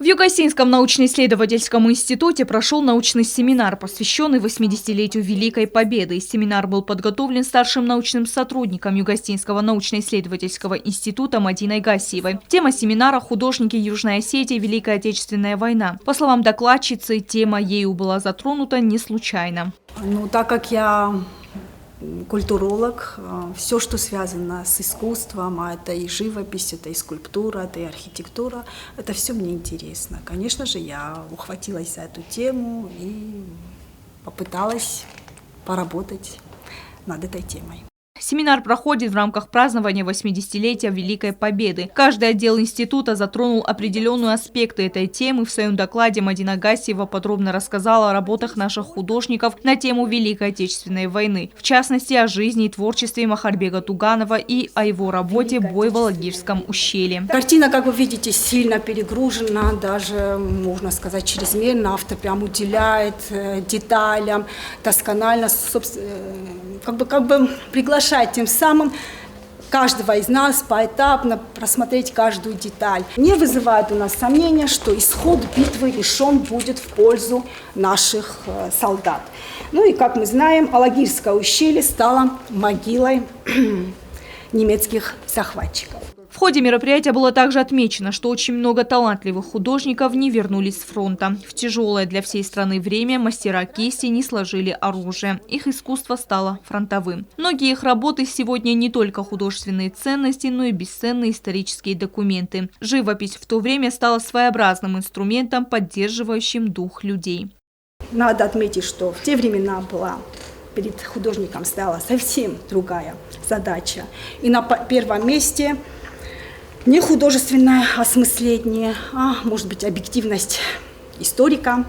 В Юго-Осетинском научно-исследовательском институте прошел научный семинар, посвященный 80-летию Великой Победы. Семинар был подготовлен старшим научным сотрудником Юго-Осетинского научно-исследовательского института Мадиной Гасиевой. Тема семинара – художники Южной Осетии, Великая Отечественная война. По словам докладчицы, тема ею была затронута не случайно. Так как я культуролог, все, что связано с искусством, а это и живопись, это и скульптура, это и архитектура, это все мне интересно. Конечно же, я ухватилась за эту тему и попыталась поработать над этой темой. Семинар проходит в рамках празднования 80-летия Великой Победы. Каждый отдел института затронул определенные аспекты этой темы. В своем докладе Мадина Гасиева подробно рассказала о работах наших художников на тему Великой Отечественной войны. В частности, о жизни и творчестве Махарбека Туганова и о его работе «Бой в Алагирском ущелье». Картина, как вы видите, сильно перегружена, даже, можно сказать, чрезмерно. Автор прям уделяет деталям, досконально, как бы приглашает тем самым каждого из нас поэтапно просмотреть каждую деталь. Не вызывает у нас сомнения, что исход битвы решен будет в пользу наших солдат. И, как мы знаем, Алагирское ущелье стало могилой немецких захватчиков. В ходе мероприятия было также отмечено, что очень много талантливых художников не вернулись с фронта. В тяжелое для всей страны время мастера кисти не сложили оружие. Их искусство стало фронтовым. Многие их работы сегодня не только художественные ценности, но и бесценные исторические документы. Живопись в то время стала своеобразным инструментом, поддерживающим дух людей. Надо отметить, что в те времена перед художником стояла совсем другая задача. И на первом месте не художественное осмысление, а, может быть, объективность историка,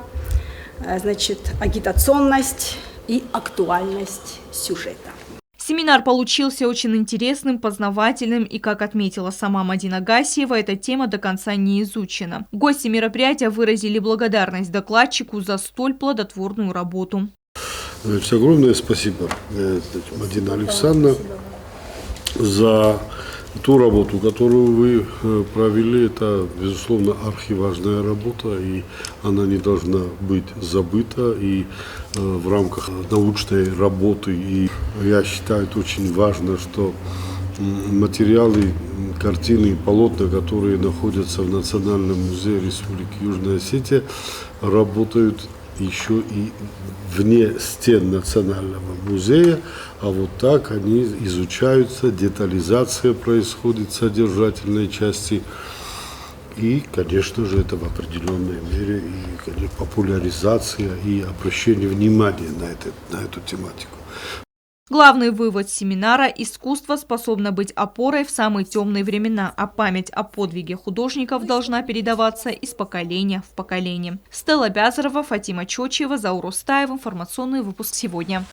агитационность и актуальность сюжета. Семинар получился очень интересным, познавательным и, как отметила сама Мадина Гасиева, эта тема до конца не изучена. Гости мероприятия выразили благодарность докладчику за столь плодотворную работу. Огромное спасибо, Мадина Александровна, за ту работу, которую вы провели. Это, безусловно, архиважная работа, и она не должна быть забыта и в рамках научной работы. И я считаю, это очень важно, что материалы, картины и полотна, которые находятся в Национальном музее Республики Южная Осетия, работают еще и вне стен Национального музея, а вот так они изучаются, детализация происходит в содержательной части. И, конечно же, это в определенной мере и популяризация и обращение внимания на эту тематику. Главный вывод семинара – искусство способно быть опорой в самые темные времена, а память о подвиге художников должна передаваться из поколения в поколение. Стелла Бязарова, Фатима Чочева, Заур Устаев. Информационный выпуск сегодня.